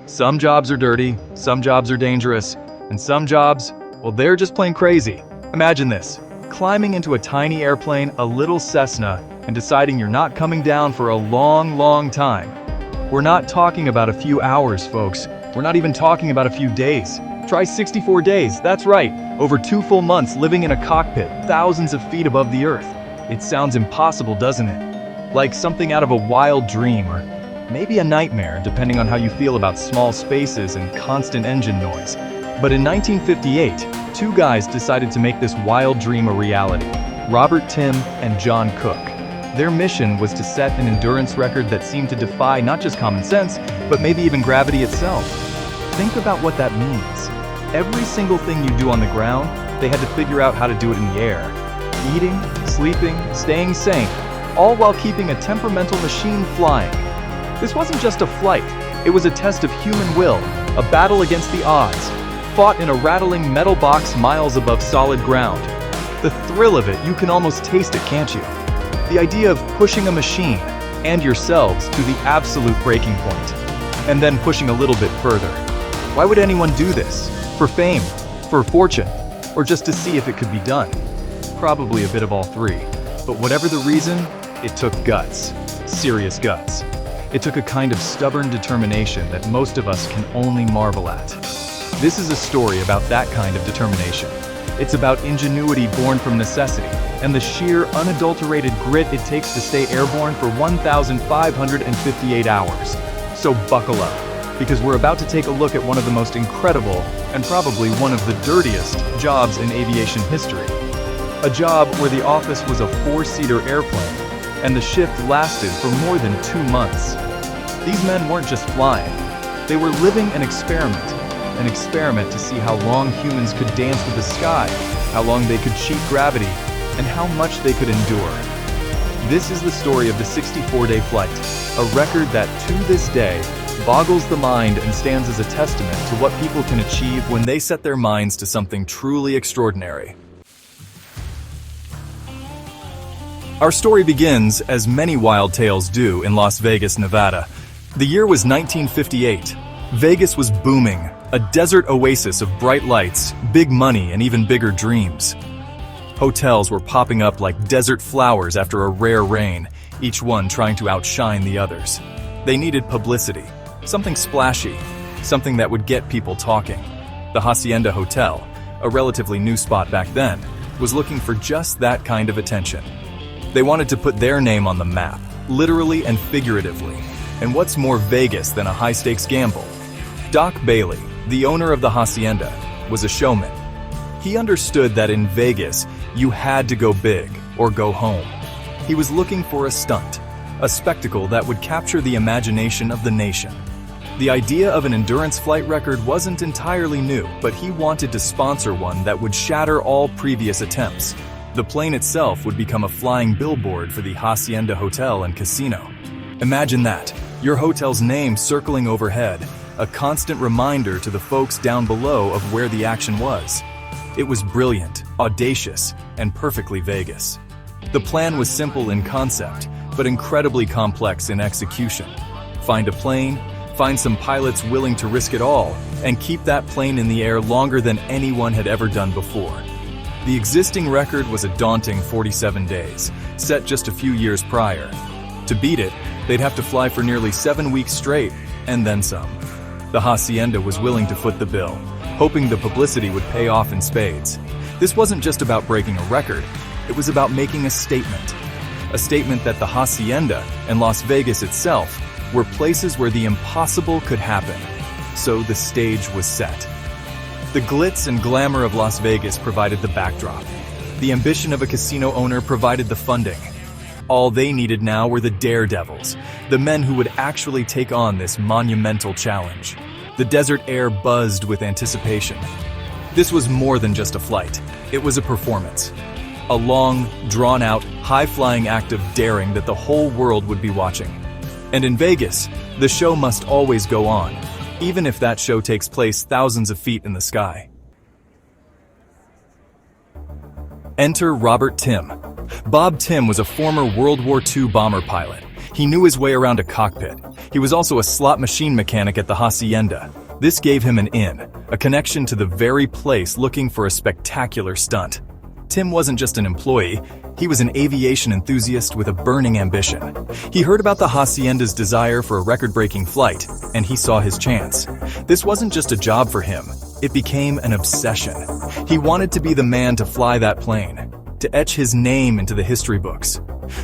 Some jobs are dirty, some jobs are dangerous, and some jobs, well, they're just plain crazy. Imagine this, climbing into a tiny airplane, a little Cessna, and deciding you're not coming down for a long, long time. We're not talking about a few hours, folks. We're not even talking about a few days. Try 64 days, that's right, over 2 full months living in a cockpit, thousands of feet above the earth. It sounds impossible, doesn't it? Like something out of a wild dream, or maybe a nightmare, depending on how you feel about small spaces and constant engine noise. But in 1958, 2 guys decided to make this wild dream a reality: Robert Timm and John Cook. Their mission was to set an endurance record that seemed to defy not just common sense, but maybe even gravity itself. Think about what that means. Every single thing you do on the ground, they had to figure out how to do it in the air. Eating, sleeping, staying sane, all while keeping a temperamental machine flying. This wasn't just a flight, it was a test of human will, a battle against the odds, fought in a rattling metal box miles above solid ground. The thrill of it, you can almost taste it, can't you? The idea of pushing a machine, and yourselves, to the absolute breaking point, and then pushing a little bit further. Why would anyone do this? For fame? For fortune? Or just to see if it could be done? Probably a bit of all 3. But whatever the reason, it took guts. Serious guts. It took a kind of stubborn determination that most of us can only marvel at. This is a story about that kind of determination. It's about ingenuity born from necessity, and the sheer, unadulterated grit it takes to stay airborne for 1,558 hours. So buckle up, because we're about to take a look at one of the most incredible, and probably one of the dirtiest, jobs in aviation history. A job where the office was a 4-seater airplane, and the shift lasted for more than 2 months. These men weren't just flying, they were living an experiment to see how long humans could dance with the sky, how long they could cheat gravity, and how much they could endure. This is the story of the 64-day flight, a record that to this day boggles the mind and stands as a testament to what people can achieve when they set their minds to something truly extraordinary. Our story begins, as many wild tales do, in Las Vegas, Nevada. The year was 1958. Vegas was booming, a desert oasis of bright lights, big money, and even bigger dreams. Hotels were popping up like desert flowers after a rare rain, each one trying to outshine the others. They needed publicity, something splashy, something that would get people talking. The Hacienda Hotel, a relatively new spot back then, was looking for just that kind of attention. They wanted to put their name on the map, literally and figuratively. And what's more Vegas than a high-stakes gamble? Doc Bailey, the owner of the Hacienda, was a showman. He understood that in Vegas, you had to go big or go home. He was looking for a stunt, a spectacle that would capture the imagination of the nation. The idea of an endurance flight record wasn't entirely new, but he wanted to sponsor one that would shatter all previous attempts. The plane itself would become a flying billboard for the Hacienda Hotel and Casino. Imagine that, your hotel's name circling overhead, a constant reminder to the folks down below of where the action was. It was brilliant, audacious, and perfectly Vegas. The plan was simple in concept, but incredibly complex in execution. Find a plane, find some pilots willing to risk it all, and keep that plane in the air longer than anyone had ever done before. The existing record was a daunting 47 days, set just a few years prior. To beat it, they'd have to fly for nearly 7 weeks straight, and then some. The Hacienda was willing to foot the bill, hoping the publicity would pay off in spades. This wasn't just about breaking a record, it was about making a statement. A statement that the Hacienda and Las Vegas itself were places where the impossible could happen. So the stage was set. The glitz and glamour of Las Vegas provided the backdrop. The ambition of a casino owner provided the funding. All they needed now were the daredevils, the men who would actually take on this monumental challenge. The desert air buzzed with anticipation. This was more than just a flight. It was a performance. A long, drawn-out, high-flying act of daring that the whole world would be watching. And in Vegas, the show must always go on, even if that show takes place thousands of feet in the sky. Enter Robert Timm. Bob Timm was a former World War II bomber pilot. He knew his way around a cockpit. He was also a slot machine mechanic at the Hacienda. This gave him an in, a connection to the very place looking for a spectacular stunt. Tim wasn't just an employee, he was an aviation enthusiast with a burning ambition. He heard about the Hacienda's desire for a record-breaking flight, and he saw his chance. This wasn't just a job for him, it became an obsession. He wanted to be the man to fly that plane, to etch his name into the history books.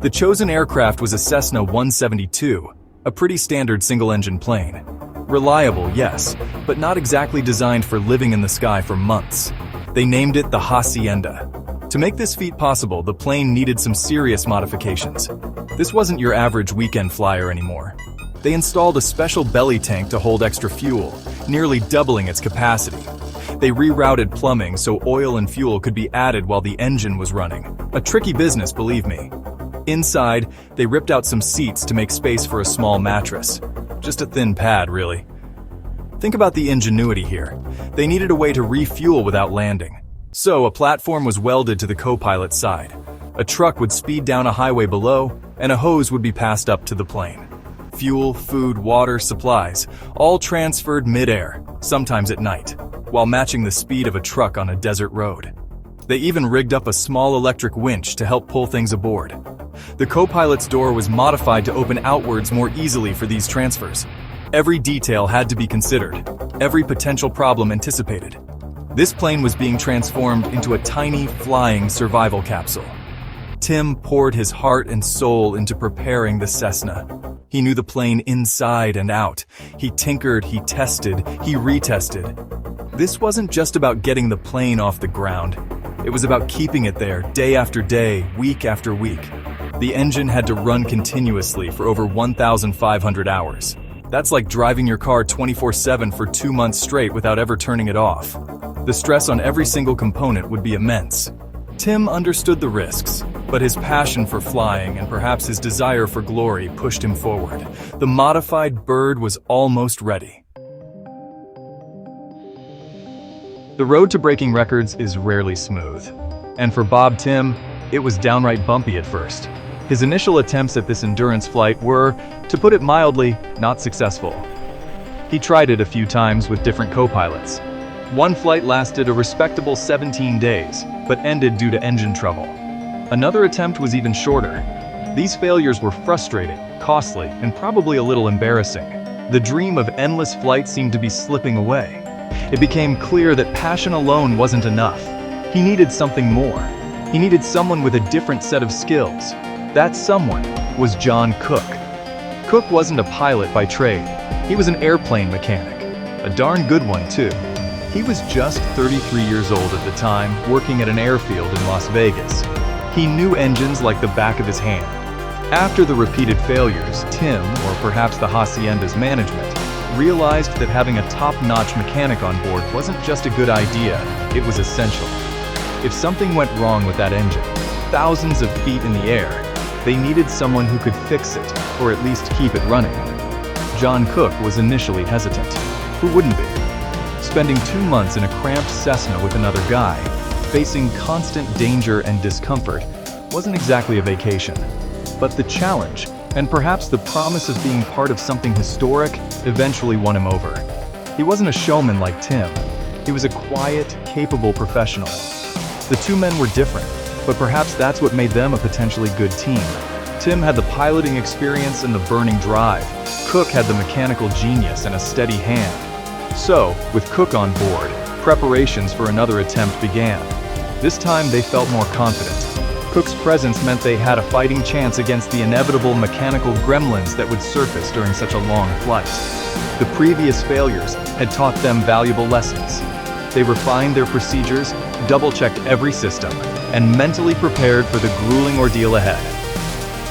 The chosen aircraft was a Cessna 172, a pretty standard single-engine plane. Reliable, yes, but not exactly designed for living in the sky for months. They named it the Hacienda. To make this feat possible, the plane needed some serious modifications. This wasn't your average weekend flyer anymore. They installed a special belly tank to hold extra fuel, nearly doubling its capacity. They rerouted plumbing so oil and fuel could be added while the engine was running. A tricky business, believe me. Inside, they ripped out some seats to make space for a small mattress. Just a thin pad, really. Think about the ingenuity here. They needed a way to refuel without landing. So, a platform was welded to the co-pilot's side. A truck would speed down a highway below, and a hose would be passed up to the plane. Fuel, food, water, supplies, all transferred mid-air, sometimes at night, while matching the speed of a truck on a desert road. They even rigged up a small electric winch to help pull things aboard. The co-pilot's door was modified to open outwards more easily for these transfers. Every detail had to be considered, every potential problem anticipated. This plane was being transformed into a tiny, flying survival capsule. Tim poured his heart and soul into preparing the Cessna. He knew the plane inside and out. He tinkered, he tested, he retested. This wasn't just about getting the plane off the ground. It was about keeping it there day after day, week after week. The engine had to run continuously for over 1,500 hours. That's like driving your car 24/7 for 2 months straight without ever turning it off. The stress on every single component would be immense. Tim understood the risks, but his passion for flying and perhaps his desire for glory pushed him forward. The modified bird was almost ready. The road to breaking records is rarely smooth. And for Bob Tim, it was downright bumpy at first. His initial attempts at this endurance flight were, to put it mildly, not successful. He tried it a few times with different co-pilots. One flight lasted a respectable 17 days, but ended due to engine trouble. Another attempt was even shorter. These failures were frustrating, costly, and probably a little embarrassing. The dream of endless flight seemed to be slipping away. It became clear that passion alone wasn't enough. He needed something more. He needed someone with a different set of skills. That someone was John Cook. Cook wasn't a pilot by trade. He was an airplane mechanic. A darn good one, too. He was just 33 years old at the time, working at an airfield in Las Vegas. He knew engines like the back of his hand. After the repeated failures, Tim, or perhaps the Hacienda's management, realized that having a top-notch mechanic on board wasn't just a good idea, it was essential. If something went wrong with that engine, thousands of feet in the air, they needed someone who could fix it, or at least keep it running. John Cook was initially hesitant. Who wouldn't be? Spending 2 months in a cramped Cessna with another guy, facing constant danger and discomfort, wasn't exactly a vacation. But the challenge, and perhaps the promise of being part of something historic, eventually won him over. He wasn't a showman like Tim. He was a quiet, capable professional. The two men were different, but perhaps that's what made them a potentially good team. Tim had the piloting experience and the burning drive. Cook had the mechanical genius and a steady hand. So, with Cook on board, preparations for another attempt began. This time they felt more confident. Cook's presence meant they had a fighting chance against the inevitable mechanical gremlins that would surface during such a long flight. The previous failures had taught them valuable lessons. They refined their procedures, double-checked every system, and mentally prepared for the grueling ordeal ahead.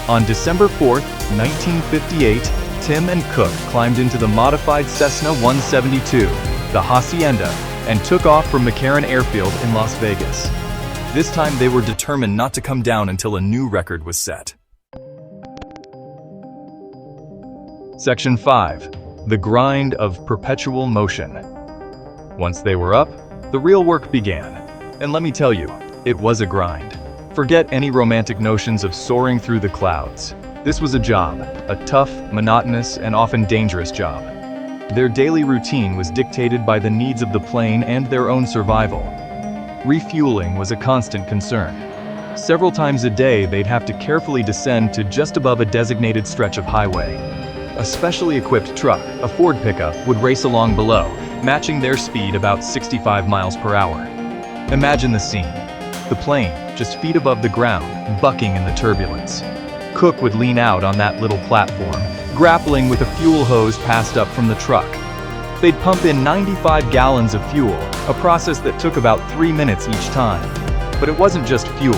On December 4th, 1958, Tim and Cook climbed into the modified Cessna 172, the Hacienda, and took off from McCarran Airfield in Las Vegas. This time they were determined not to come down until a new record was set. Section 5. The Grind of Perpetual Motion. Once they were up, the real work began. And let me tell you, it was a grind. Forget any romantic notions of soaring through the clouds. This was a job, a tough, monotonous, and often dangerous job. Their daily routine was dictated by the needs of the plane and their own survival. Refueling was a constant concern. Several times a day, they'd have to carefully descend to just above a designated stretch of highway. A specially equipped truck, a Ford pickup, would race along below, matching their speed about 65 miles per hour. Imagine the scene. The plane, just feet above the ground, bucking in the turbulence. Cook would lean out on that little platform, grappling with a fuel hose passed up from the truck. They'd pump in 95 gallons of fuel, a process that took about 3 minutes each time. But it wasn't just fuel.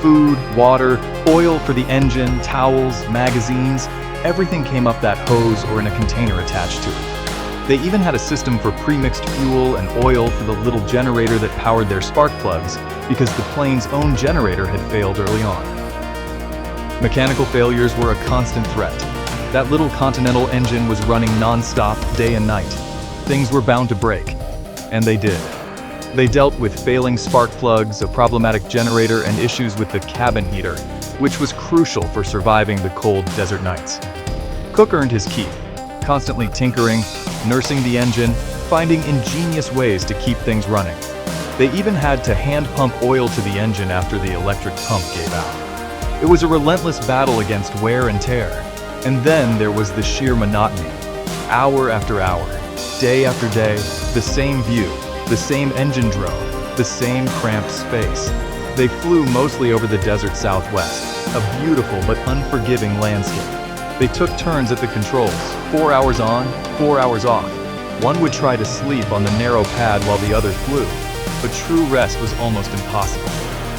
Food, water, oil for the engine, towels, magazines, everything came up that hose or in a container attached to it. They even had a system for pre-mixed fuel and oil for the little generator that powered their spark plugs, because the plane's own generator had failed early on. Mechanical failures were a constant threat. That little Continental engine was running non-stop, day and night. Things were bound to break. And they did. They dealt with failing spark plugs, a problematic generator, and issues with the cabin heater, which was crucial for surviving the cold desert nights. Cook earned his keep, constantly tinkering, nursing the engine, finding ingenious ways to keep things running. They even had to hand pump oil to the engine after the electric pump gave out. It was a relentless battle against wear and tear. And then there was the sheer monotony. Hour after hour, day after day, the same view, the same engine drone, the same cramped space. They flew mostly over the desert Southwest, a beautiful but unforgiving landscape. They took turns at the controls, 4 hours on, 4 hours off. One would try to sleep on the narrow pad while the other flew, but true rest was almost impossible.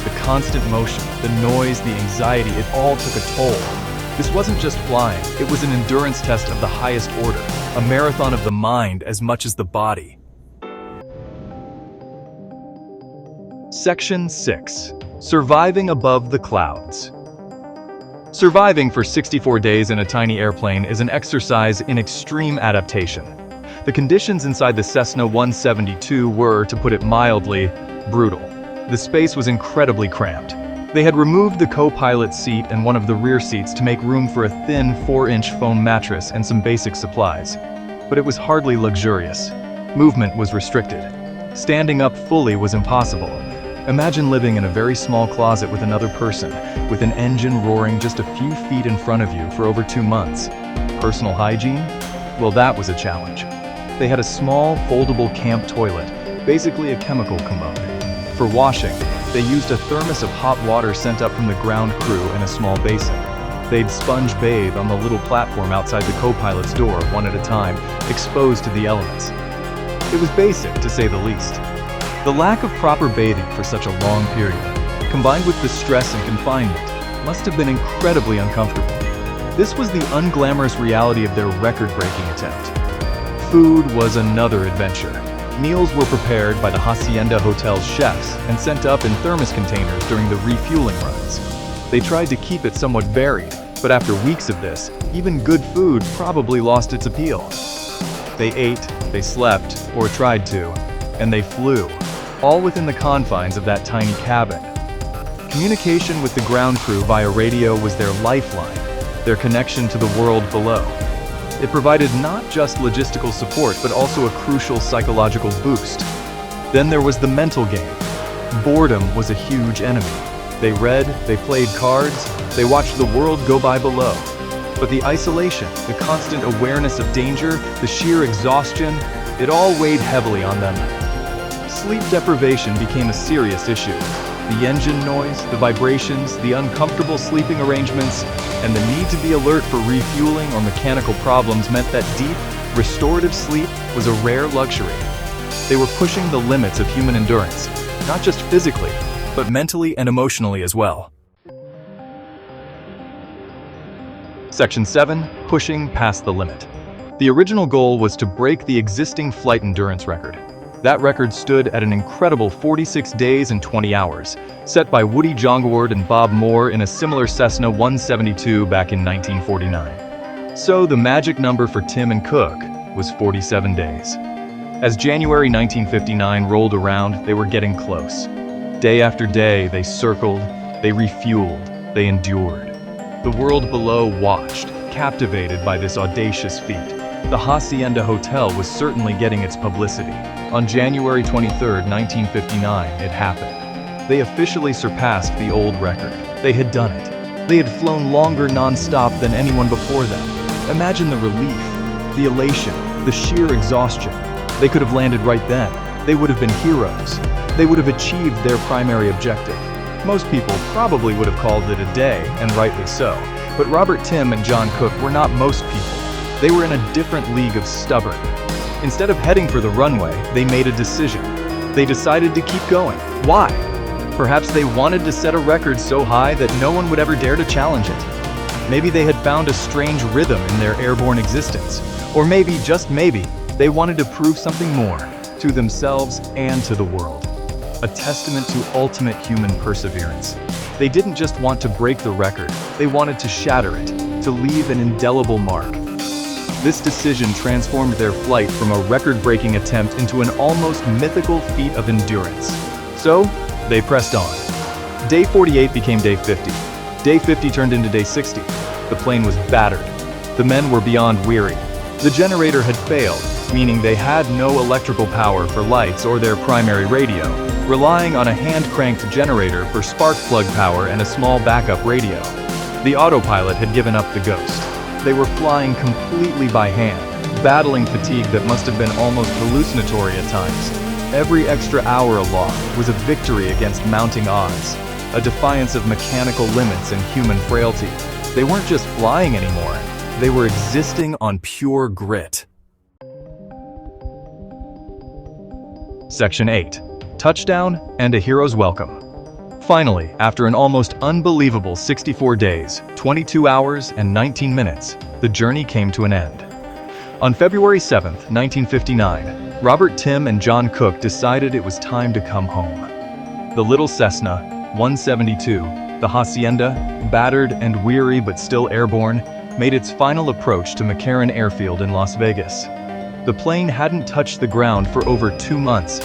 The constant motion, the noise, the anxiety, it all took a toll. This wasn't just flying, it was an endurance test of the highest order, a marathon of the mind as much as the body. Section 6. Surviving above the clouds. Surviving for 64 days in a tiny airplane is an exercise in extreme adaptation. The conditions inside the Cessna 172 were, to put it mildly, brutal. The space was incredibly cramped. They had removed the co-pilot seat and one of the rear seats to make room for a thin 4-inch foam mattress and some basic supplies. But it was hardly luxurious. Movement was restricted. Standing up fully was impossible. Imagine living in a very small closet with another person, with an engine roaring just a few feet in front of you for over 2 months. Personal hygiene? Well, that was a challenge. They had a small, foldable camp toilet, basically a chemical commode. For washing, they used a thermos of hot water sent up from the ground crew in a small basin. They'd sponge bathe on the little platform outside the co-pilot's door, one at a time, exposed to the elements. It was basic, to say the least. The lack of proper bathing for such a long period, combined with the stress and confinement, must have been incredibly uncomfortable. This was the unglamorous reality of their record-breaking attempt. Food was another adventure. Meals were prepared by the Hacienda Hotel's chefs and sent up in thermos containers during the refueling runs. They tried to keep it somewhat varied, but after weeks of this, even good food probably lost its appeal. They ate, they slept, or tried to, and they flew, all within the confines of that tiny cabin. Communication with the ground crew via radio was their lifeline, their connection to the world below. It provided not just logistical support, but also a crucial psychological boost. Then there was the mental game. Boredom was a huge enemy. They read, they played cards, they watched the world go by below. But the isolation, the constant awareness of danger, the sheer exhaustion, it all weighed heavily on them. Sleep deprivation became a serious issue. The engine noise, the vibrations, the uncomfortable sleeping arrangements, and the need to be alert for refueling or mechanical problems meant that deep, restorative sleep was a rare luxury. They were pushing the limits of human endurance, not just physically, but mentally and emotionally as well. Section 7. Pushing past the limit. The original goal was to break the existing flight endurance record. That record stood at an incredible 46 days and 20 hours, set by Woody Jongaward and Bob Moore in a similar Cessna 172 back in 1949. So the magic number for Tim and Cook was 47 days. As January 1959 rolled around, they were getting close. Day after day, they circled, they refueled, they endured. The world below watched, captivated by this audacious feat. The Hacienda Hotel was certainly getting its publicity. On January 23, 1959, it happened. They officially surpassed the old record. They had done it. They had flown longer non-stop than anyone before them. Imagine the relief, the elation, the sheer exhaustion. They could have landed right then. They would have been heroes. They would have achieved their primary objective. Most people probably would have called it a day, and rightly so. But Robert Tim and John Cook were not most people. They were in a different league of stubborn. Instead of heading for the runway, they made a decision. They decided to keep going. Why? Perhaps they wanted to set a record so high that no one would ever dare to challenge it. Maybe they had found a strange rhythm in their airborne existence. Or maybe, just maybe, they wanted to prove something more, to themselves and to the world. A testament to ultimate human perseverance. They didn't just want to break the record, they wanted to shatter it, to leave an indelible mark. This decision transformed their flight from a record-breaking attempt into an almost mythical feat of endurance. So, they pressed on. Day 48 became day 50. Day 50 turned into day 60. The plane was battered. The men were beyond weary. The generator had failed, meaning they had no electrical power for lights or their primary radio, relying on a hand-cranked generator for spark plug power and a small backup radio. The autopilot had given up the ghost. They were flying completely by hand, battling fatigue that must have been almost hallucinatory at times. Every extra hour aloft was a victory against mounting odds, a defiance of mechanical limits and human frailty. They weren't just flying anymore, they were existing on pure grit. Section 8. Touchdown and a hero's welcome. Finally, after an almost unbelievable 64 days, 22 hours, and 19 minutes, the journey came to an end. On February 7, 1959, Robert Tim and John Cook decided it was time to come home. The little Cessna 172, the Hacienda, battered and weary but still airborne, made its final approach to McCarran Airfield in Las Vegas. The plane hadn't touched the ground for over 2 months.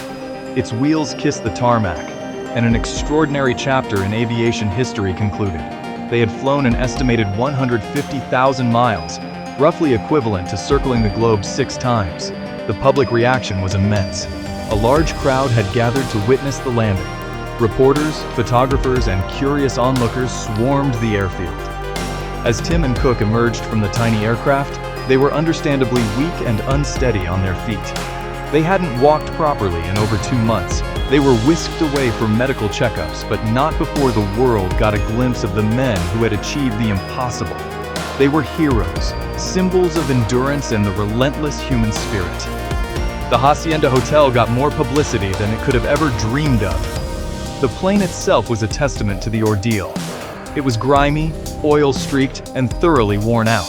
Its wheels kissed the tarmac, and an extraordinary chapter in aviation history concluded. They had flown an estimated 150,000 miles, roughly equivalent to circling the globe 6 times. The public reaction was immense. A large crowd had gathered to witness the landing. Reporters, photographers, and curious onlookers swarmed the airfield. As Tim and Cook emerged from the tiny aircraft, they were understandably weak and unsteady on their feet. They hadn't walked properly in over 2 months. They were whisked away for medical checkups, but not before the world got a glimpse of the men who had achieved the impossible. They were heroes, symbols of endurance and the relentless human spirit. The Hacienda Hotel got more publicity than it could have ever dreamed of. The plane itself was a testament to the ordeal. It was grimy, oil-streaked, and thoroughly worn out.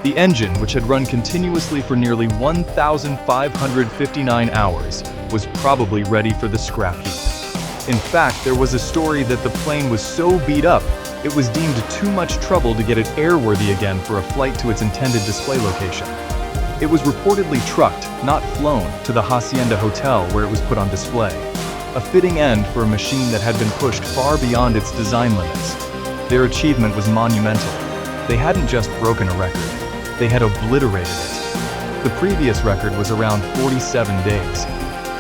The engine, which had run continuously for nearly 1,559 hours, was probably ready for the scrap heap. In fact, there was a story that the plane was so beat up, it was deemed too much trouble to get it airworthy again for a flight to its intended display location. It was reportedly trucked, not flown, to the Hacienda Hotel where it was put on display. A fitting end for a machine that had been pushed far beyond its design limits. Their achievement was monumental. They hadn't just broken a record, they had obliterated it. The previous record was around 47 days.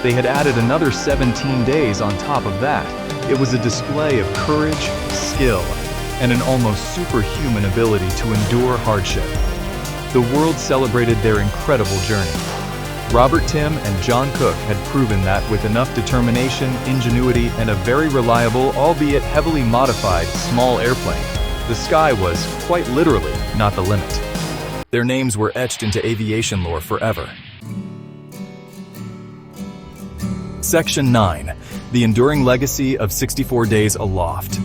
They had added another 17 days on top of that. It was a display of courage, skill, and an almost superhuman ability to endure hardship. The world celebrated their incredible journey. Robert Tim and John Cook had proven that with enough determination, ingenuity, and a very reliable, albeit heavily modified, small airplane, the sky was, quite literally, not the limit. Their names were etched into aviation lore forever. Section 9. The enduring legacy of 64 days aloft.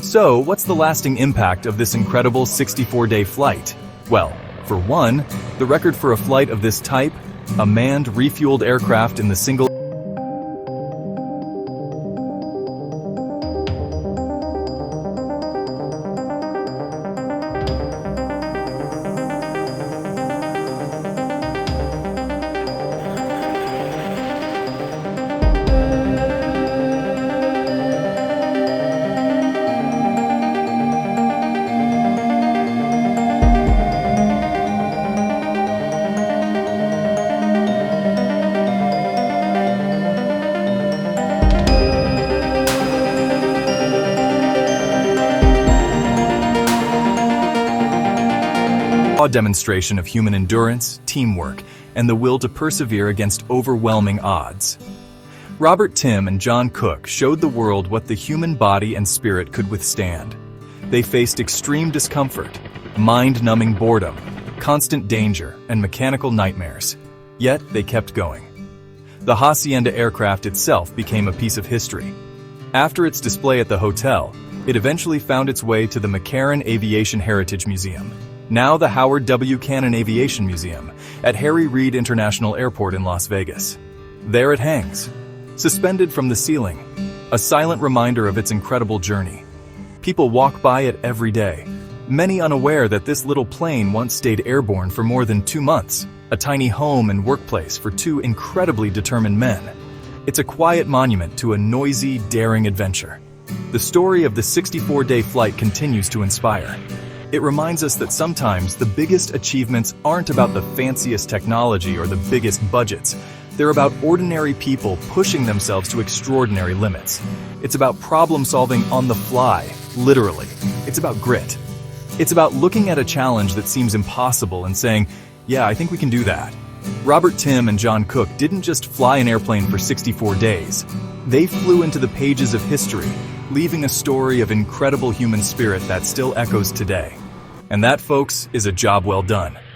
So, what's the lasting impact of this incredible 64-day flight? Well, for one, the record for a flight of this type, a manned, refueled aircraft in the single raw demonstration of human endurance, teamwork, and the will to persevere against overwhelming odds. Robert Tim and John Cook showed the world what the human body and spirit could withstand. They faced extreme discomfort, mind-numbing boredom, constant danger, and mechanical nightmares. Yet they kept going. The Hacienda aircraft itself became a piece of history. After its display at the hotel, it eventually found its way to the McCarran Aviation Heritage Museum, now the Howard W. Cannon Aviation Museum, at Harry Reid International Airport in Las Vegas. There it hangs, suspended from the ceiling, a silent reminder of its incredible journey. People walk by it every day, many unaware that this little plane once stayed airborne for more than 2 months, a tiny home and workplace for 2 incredibly determined men. It's a quiet monument to a noisy, daring adventure. The story of the 64-day flight continues to inspire. It reminds us that sometimes the biggest achievements aren't about the fanciest technology or the biggest budgets. They're about ordinary people pushing themselves to extraordinary limits. It's about problem solving on the fly, literally. It's about grit. It's about looking at a challenge that seems impossible and saying, yeah, I think we can do that. Robert Tim and John Cook didn't just fly an airplane for 64 days. They flew into the pages of history, leaving a story of incredible human spirit that still echoes today. And that, folks, is a job well done.